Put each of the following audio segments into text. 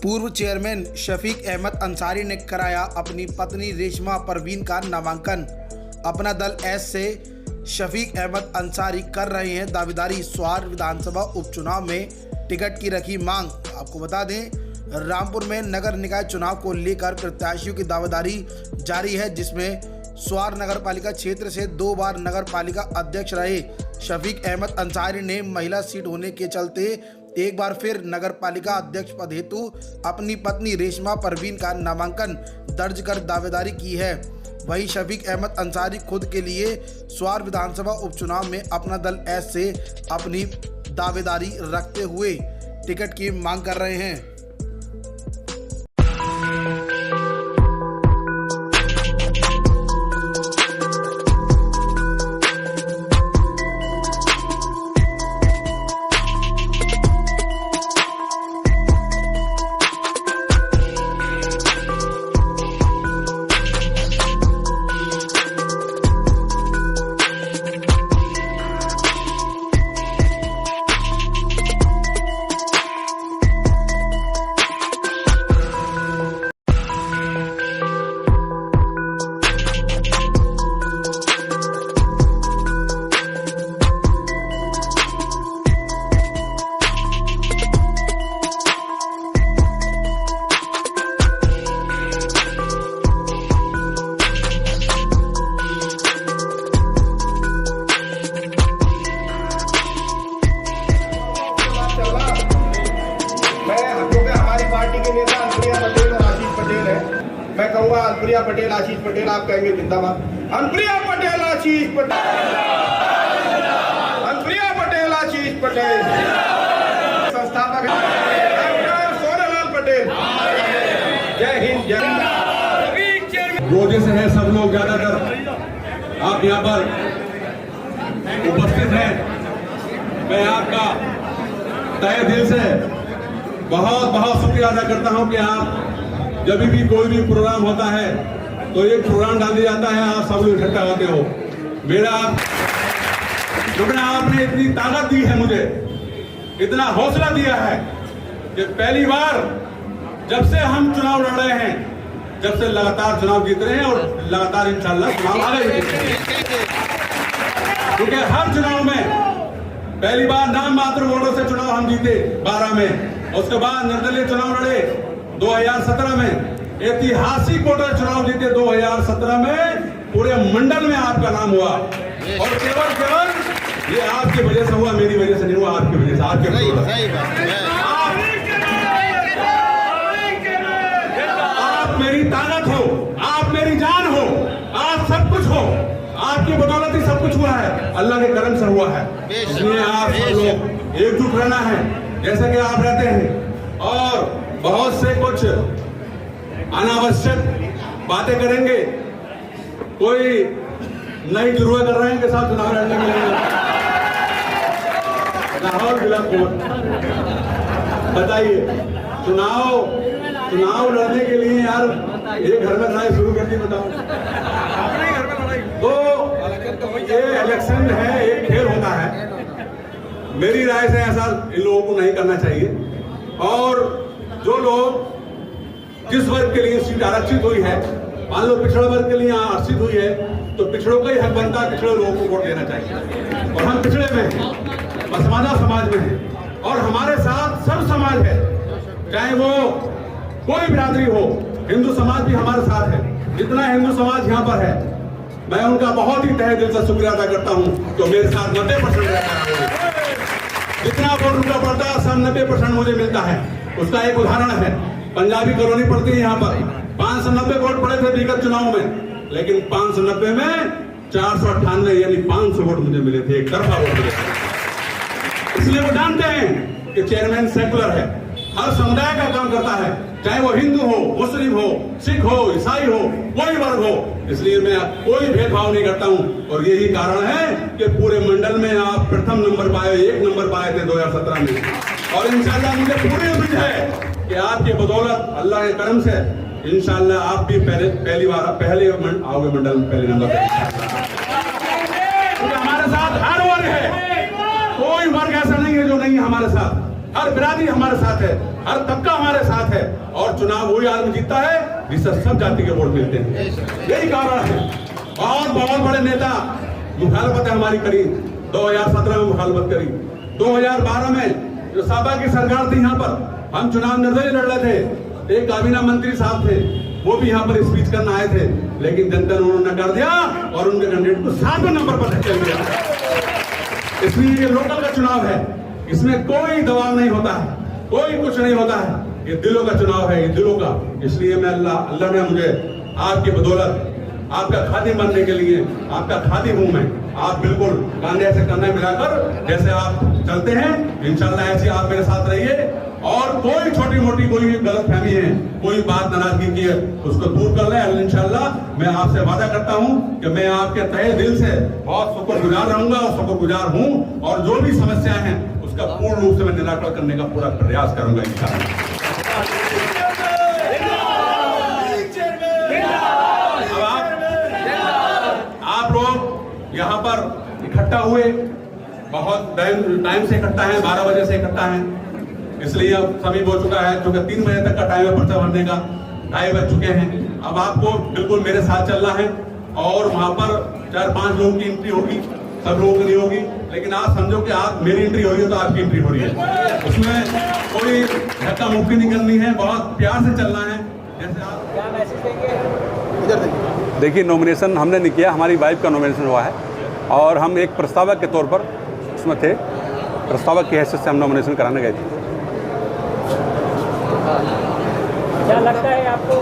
पूर्व चेयरमैन शफीक अहमद अंसारी ने कराया अपनी पत्नी रेशमा परवीन का नामांकन। अपना दल एस से शफीक अहमद अंसारी कर रहे हैं दावेदारी। स्वार विधानसभा उपचुनाव में टिकट की रखी मांग। आपको बता दें, रामपुर में नगर निकाय चुनाव को लेकर प्रत्याशियों की दावेदारी जारी है, जिसमें स्वार नगर पालिका क्षेत्र से 2 बार नगर पालिका अध्यक्ष रहे शफीक अहमद अंसारी ने महिला सीट होने के चलते एक बार फिर नगर पालिका अध्यक्ष पद हेतु अपनी पत्नी रेशमा परवीन का नामांकन दर्ज कर दावेदारी की है। वहीं शफीक अहमद अंसारी खुद के लिए स्वार विधानसभा उपचुनाव में अपना दल एस से अपनी दावेदारी रखते हुए टिकट की मांग कर रहे हैं। मैं कहूँगा अनुप्रिया पटेल, आशीष पटेल, आप कहेंगे जिंदाबाद। अनुप्रिया पटेल, आशीष पटेल, अनुप्रिया पटेल, आशीष पटेल, संस्थापक डॉक्टर सोनालाल पटेल। जय हिंद, जय हिंद। रोजे से है सब लोग, ज्यादातर आप यहाँ पर उपस्थित हैं। मैं आपका तहे दिल से बहुत बहुत शुक्रिया अदा करता हूँ कि आप जब भी कोई भी प्रोग्राम होता है तो एक प्रोग्राम डाल दिया जाता है, आप सब लोग इकट्ठा होते हो। मेरा क्योंकि आपने इतनी ताकत दी है, मुझे इतना हौसला दिया है कि पहली बार जब से हम चुनाव लड़ रहे हैं, जब से लगातार चुनाव जीत रहे हैं और लगातार इंशाल्लाह चुनाव आगे भी जीतेंगे। क्योंकि हर चुनाव में पहली बार नाम मात्र वोटों से चुनाव हम जीते 12 में, उसके बाद निर्दलीय चुनाव लड़े 2017 में, ऐतिहासिक वोटर चुनाव जीते 2017 में, पूरे मंडल में आपका नाम हुआ। और केवल ये आपकी वजह से हुआ, मेरी वजह से नहीं हुआ, आपकी वजह से। आपके आप मेरी ताकत हो, आप मेरी जान हो, आप सब कुछ हो, आपकी बदौलत ही सब कुछ हुआ है, अल्लाह के करम से हुआ है। इसलिए आप सब लोग एकजुट रहना है जैसे कि आप रहते हैं, और बहुत से कुछ अनावश्यक बातें करेंगे। कोई नई जुर्वे कर रहे हैं कि साथ चुनाव लड़ने के लिए लाहौर जिला कोर्ट। बताइए, चुनाव लड़ने के लिए यार एक घर में लड़ाई शुरू कर दी, बताओ। तो ये इलेक्शन है, एक खेल होता है। मेरी राय से ऐसा इन लोगों को नहीं करना चाहिए। और जो लोग जिस वर्ग के लिए सीट आरक्षित हुई है, मान लो पिछड़ा वर्ग के लिए आरक्षित हुई है, तो पिछड़ों का ही हक बनता है पिछड़े लोगों को वोट देना चाहिए। और हम पिछड़े में हैं, पसमानदा समाज में हैं, और हमारे साथ सब समाज है, चाहे वो कोई बिरादरी हो। हिंदू समाज भी हमारे साथ है। जितना हिंदू समाज यहाँ पर है, मैं उनका बहुत ही तहे दिल से शुक्रिया अदा करता हूँ जो मेरे साथ 90% रहता है। जितना वोट उनका पड़ता है, सब 90% मुझे मिलता है। उसका एक उदाहरण है, पंजाबी कॉलोनी पड़ती है यहाँ पर, 590 वोट पड़े थे विगत चुनाव में, लेकिन 590 में 498 यानी 500 वोट मुझे मिले थे, एक तरफा वोट मिले थे। इसलिए वो जानते हैं कि चेयरमैन सेकुलर है, हर समुदाय का काम करता है, चाहे वो हिंदू हो, मुस्लिम हो, सिख हो, ईसाई हो, कोई वर्ग हो। इसलिए मैं कोई भेदभाव नहीं करता हूँ, और यही कारण है कि पूरे मंडल में आप प्रथम नंबर पाए, 1 नंबर पाए थे 2017 में। और इंशाल्लाह मुझे पूरी उम्मीद है कि आपकी बदौलत, अल्लाह के करम से, इंशाल्लाह आप भी पहले आओगे मंडल में पहले नंबर पे। हमारे साथ हर वर्ग है, कोई वर्ग ऐसा नहीं है जो नहीं है हमारे साथ। हर बिरादरी हमारे साथ है, हर तबका हमारे साथ है और चुनाव वही आदमी जीतता है जिससे सब जाति के वोट मिलते हैं। यही कारण है। बहुत बड़े नेता मुखालफत है हमारी करी, 2017 में मुखालफत करी, 2012 में जो साबा की सरकार थी यहाँ पर हम चुनाव निर्दलीय लड़ रहे थे, एक काबीना मंत्री साहब थे वो भी यहाँ पर स्पीच करना आए थे, लेकिन जनता ने उन्होंने कर दिया और उनके कैंडिडेट को 7वें नंबर पर चल गया। इसलिए ये लोकल का चुनाव है, इसमें कोई दबाव नहीं होता है, कोई कुछ नहीं होता है, ये दिलों का चुनाव है, ये दिलों का। इसलिए मैं अल्लाह ने मुझे आपकी बदौलत आपका खादी बनने के लिए, आपका खादी हूं मैं, आप बिल्कुल कांधे से कंधे मिलाकर जैसे आप चलते हैं इंशाल्लाह ऐसे आप मेरे साथ रहिए और कोई छोटी मोटी कोई गलतफहमी है, कोई बात नाराजगी की है उसको दूर कर ले। इंशाल्लाह मैं आपसे वादा करता हूं कि मैं आपके तहे दिल से बहुत शुक्रगुजार रहूंगा और शुक्रगुजार हूं और जो भी समस्याएं हैं उसका पूर्ण रूप से मैं निराकरण करने का पूरा प्रयास करूंगा इंशाल्लाह। आप लोग यहाँ पर इकट्ठा हुए, बहुत टाइम से इकट्ठा है, 12 बजे से इकट्ठा है, इसलिए अब सभी हो चुका है क्योंकि 3 बजे तक का टाइम है पर्चा भरने का, 2:30 बज चुके हैं। अब आपको बिल्कुल मेरे साथ चलना है और वहां पर 4-5 लोगों की एंट्री होगी, सब लोगों की नहीं होगी, लेकिन आप समझो कि आप मेरी एंट्री हो रही है तो आपकी एंट्री हो रही है, उसमें कोई धक्का मुक्की नहीं करनी है, बहुत प्यार से चलना है। जैसे आप क्या मैसेज देंगे? देखिए, नॉमिनेशन हमने नहीं किया, हमारी वाइफ का नॉमिनेशन हुआ है और हम एक प्रस्तावक के तौर पर उसमें थे, प्रस्तावक की हैसियत से हम नॉमिनेशन कराने गए थे। क्या लगता है आपको,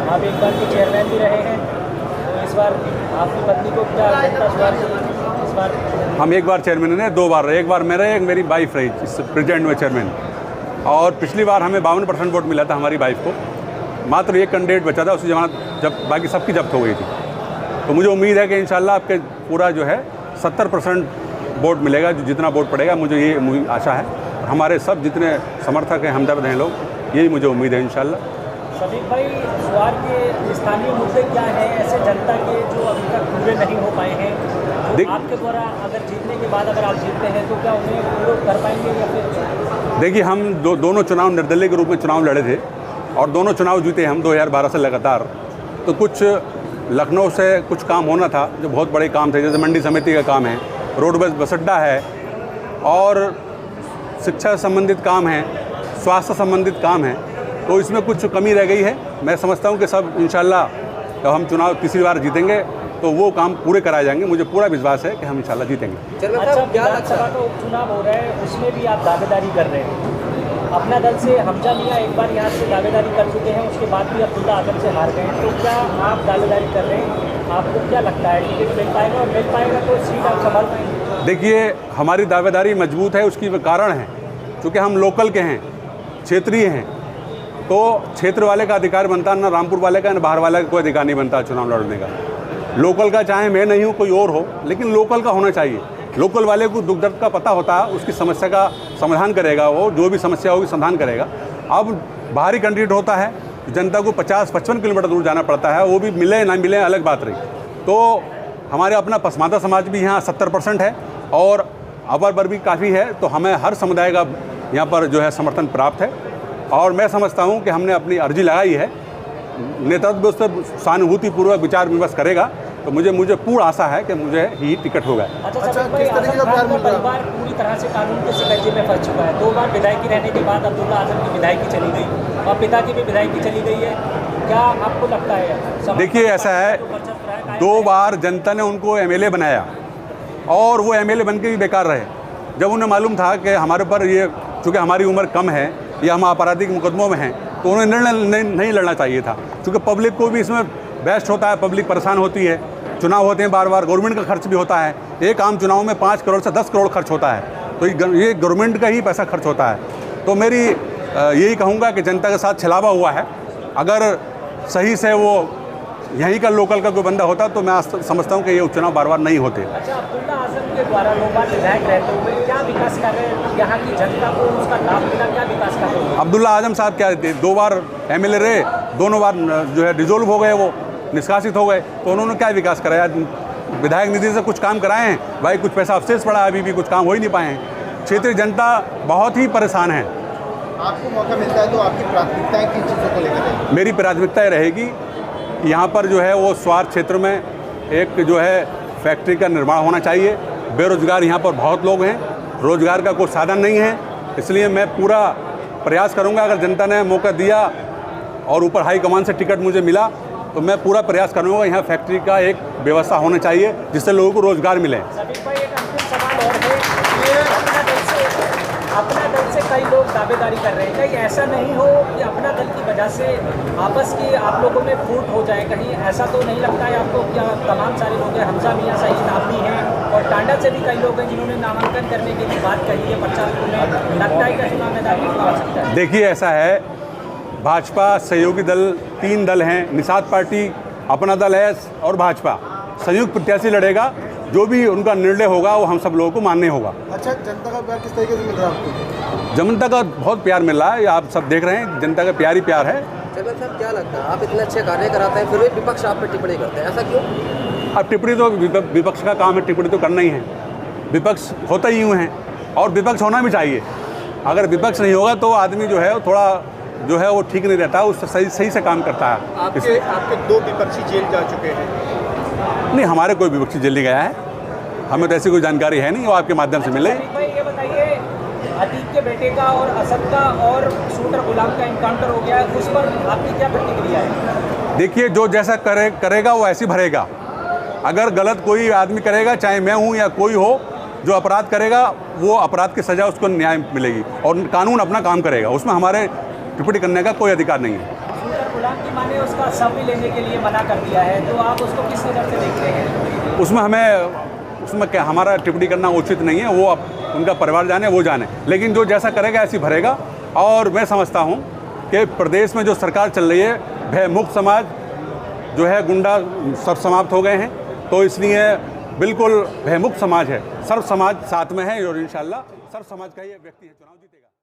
आप एक बार के चेयरमैन भी रहे हैं, तो इस बार आपकी पत्नी को क्या जनता सुधार इस बार? हम एक बार चेयरमैन ने 2 बार रहे, एक बार मेरे एक मेरी वाइफ रही इस प्रेजेंट में चेयरमैन, और पिछली बार हमें 52% वोट मिला था हमारी वाइफ को, मात्र एक कैंडिडेट बचा था, उसकी जमानत जब बाकी सबकी जब्त हो गई थी। तो मुझे उम्मीद है कि इंशाल्लाह आपके पूरा जो है 70% वोट मिलेगा, जो जितना वोट पड़ेगा मुझे ये आशा है। हमारे सब जितने समर्थक हैं, हमदर्द हैं लोग, यही मुझे उम्मीद है इंशाल्लाह। शफीक भाई, स्वार के स्थानीय मुद्दे क्या हैं ऐसे जनता के जो अभी तक पूरे नहीं हो पाए हैं, तो आपके द्वारा अगर जीतने के बाद अगर आप जीतते हैं तो क्या उन्हें पूरा कर पाएंगे या फिर? देखिए, हम दोनों चुनाव निर्दलीय के रूप में चुनाव लड़े थे और दोनों चुनाव जीते हम 2012 से लगातार। तो कुछ लखनऊ से कुछ काम होना था जो बहुत बड़े काम थे, जैसे मंडी समिति का काम है, रोडवेज बस अड्डा है और शिक्षा संबंधित काम है, स्वास्थ्य संबंधित काम है, तो इसमें कुछ कमी रह गई है। मैं समझता हूं कि सब इंशाल्लाह जब हम चुनाव तीसरी बार जीतेंगे तो वो काम पूरे कराए जाएंगे, मुझे पूरा विश्वास है कि हम इंशाल्लाह जीतेंगे। अच्छा, विधानसभा का उपचुनाव हो रहा है, उसमें भी आप दावेदारी कर रहे हैं। अपना दल से हमजा मियां एक बार यहाँ से दावेदारी कर चुके हैं, उसके बाद भी अब्दुल्ला आजम से हार गए, तो क्या आप दावेदारी कर रहे हैं? आपको क्या लगता है टिकट मिल पाएगा, और मिल पाएगा तो सीट आप संभाल पाएंगे? देखिए, हमारी दावेदारी मजबूत है, उसकी कारण है चूँकि हम लोकल के हैं, क्षेत्रीय हैं, तो क्षेत्र वाले का अधिकार बनता है, ना रामपुर वाले का, ना बाहर वाले का कोई अधिकार नहीं बनता चुनाव लड़ने का। लोकल का चाहे मैं नहीं हूँ, कोई और हो, लेकिन लोकल का होना चाहिए। लोकल वाले को दुख दर्द का पता होता है, उसकी समस्या का समाधान करेगा, वो जो भी समस्या होगी समाधान करेगा। अब बाहरी कैंडिडेट होता है, जनता को 50-55 किलोमीटर दूर जाना पड़ता है, वो भी मिले ना मिले अलग बात रही। तो हमारे अपना पसमानदा समाज भी यहाँ 70% है और अपर वर्ग भी काफ़ी है, तो हमें हर समुदाय का यहाँ पर जो है समर्थन प्राप्त है और मैं समझता हूँ कि हमने अपनी अर्जी लगाई है। नेतृत्व उस पर सहानुभूतिपूर्वक विचार विमर्श करेगा, तो मुझे पूर्ण आशा है कि मुझे ही टिकट होगा। अच्छा, किस तरीके का परिवार पूरी तरह से कानून के शिकंजे में फंस चुका है। 2 बार विधायकी रहने के बाद अब्दुल्ला आजम की विधायकी चली गई और पिता की भी विधायकी चली गई है, क्या आपको लगता है? देखिए, ऐसा है, 2 बार जनता ने उनको MLA बनाया और वो MLA बन के भी बेकार रहे। जब उन्हें मालूम था कि हमारे पर ये, चूँकि हमारी उम्र कम है या हम आपराधिक मुकदमों में हैं, तो उन्हें निर्णय नहीं लड़ना चाहिए था, क्योंकि पब्लिक को भी इसमें बेस्ट होता है, पब्लिक परेशान होती है, चुनाव होते हैं बार बार, गवर्नमेंट का खर्च भी होता है, एक आम चुनाव में 5 करोड़ से 10 करोड़ खर्च होता है, तो ये गवर्नमेंट का ही पैसा खर्च होता है। तो मेरी यही कहूँगा कि जनता के साथ छलावा हुआ है, अगर सही से वो यहीं का लोकल का कोई बंदा होता तो मैं समझता हूँ कि ये उपचुनाव बार बार नहीं होते। अच्छा, अब्दुल्ला आजम के द्वारा 2 बार विधायक रहते हुए क्या विकास कर रहे हैं, यहाँ की जनता को उसका लाभ मिला, क्या विकास कर रहे हैं? अब्दुल्ला आजम साहब क्या 2 बार MLA रहे, दोनों बार जो है डिजोल्व हो गए, वो निष्कासित हो गए, तो उन्होंने क्या विकास कराया? विधायक निधि से कुछ काम कराए हैं भाई, कुछ पैसा अवशेष पड़ा है, अभी भी कुछ काम हो ही नहीं पाए हैं। क्षेत्रीय जनता बहुत ही परेशान है। आपको मौका मिलता है तो आपकी प्राथमिकताएं किन चीज़ों को लेकर है? मेरी प्राथमिकता रहेगी कि यहाँ पर जो है वो स्वार्थ क्षेत्र में एक जो है फैक्ट्री का निर्माण होना चाहिए। बेरोजगार यहाँ पर बहुत लोग हैं, रोजगार का कोई साधन नहीं है, इसलिए मैं पूरा प्रयास करूँगा। अगर जनता ने मौका दिया और ऊपर हाईकमान से टिकट मुझे मिला तो मैं पूरा प्रयास करूँगा यहाँ फैक्ट्री का एक व्यवस्था होना चाहिए जिससे लोगों को रोजगार मिले। सभी भाई एक अंतिम सवाल और है कि अपना दल से कई लोग दावेदारी कर रहे हैं, कहीं ऐसा नहीं हो कि अपना दल की वजह से आपस की आप लोगों में फूट हो जाए, कहीं ऐसा तो नहीं लगता है आपको? क्या तमाम सारे लोग हैं, हमजा मियाँ सही नाम भी हैं और टांडा से भी कई लोग हैं जिन्होंने नामांकन करने की भी बात कही है प्रचार में, लगता है कि चुनाव मैदान में आ सकता है? देखिए ऐसा है, भाजपा सहयोगी दल 3 दल हैं, निषाद पार्टी, अपना दल है और भाजपा संयुक्त प्रत्याशी लड़ेगा। जो भी उनका निर्णय होगा वो हम सब लोगों को मानने होगा। अच्छा, जनता का प्यार किस तरीके से मिल रहा है आपको? जनता का बहुत प्यार मिल रहा है, आप सब देख रहे हैं, जनता का प्यार ही प्यार है। चलो साहब, क्या लगता है आप इतने अच्छे कार्य कराते हैं फिर भी विपक्ष आप पे टिप्पणी करते हैं, ऐसा क्यों? अब टिप्पणी तो विपक्ष का काम है, टिप्पणी तो करना ही है। विपक्ष होता ही यूँ है और विपक्ष होना भी चाहिए। अगर विपक्ष नहीं होगा तो आदमी जो है थोड़ा जो है वो ठीक नहीं रहता, उससे सही से काम करता है। आपके 2 विपक्षी जेल जा चुके हैं। नहीं, हमारे कोई विपक्षी जेल नहीं गया है, हमें तो ऐसी कोई जानकारी है नहीं, वो आपके माध्यम से मिले। भाई ये बताइए, अतीक के बेटे का और असद का और शूटर गुलाम का इनकाउंटर हो गया है, उस पर आपकी क्या प्रतिक्रिया है? देखिए, जो जैसा करेगा वो ऐसे भरेगा। अगर गलत कोई आदमी करेगा, चाहे मैं हूँ या कोई हो, जो अपराध करेगा वो अपराध की सज़ा उसको न्याय मिलेगी और कानून अपना काम करेगा, उसमें हमारे टिप्पणी करने का कोई अधिकार नहीं है। शूटर गुलाम की मां ने उसका शव भी लेने के लिए मना कर दिया है, तो आप उसको किस नज़र से देख रहे हैं? उसमें क्या हमारा टिप्पणी करना उचित नहीं है, वो अब उनका परिवार जाने, वो जाने, लेकिन जो जैसा करेगा ऐसी भरेगा। और मैं समझता हूँ कि प्रदेश में जो सरकार चल रही है, भयमुक्त समाज जो है, गुंडा सब समाप्त हो गए हैं, तो इसलिए बिल्कुल भयमुक्त समाज है, सर्व समाज साथ में है और इंशाल्लाह सर्व समाज का ये व्यक्ति है चुनाव जीतेगा।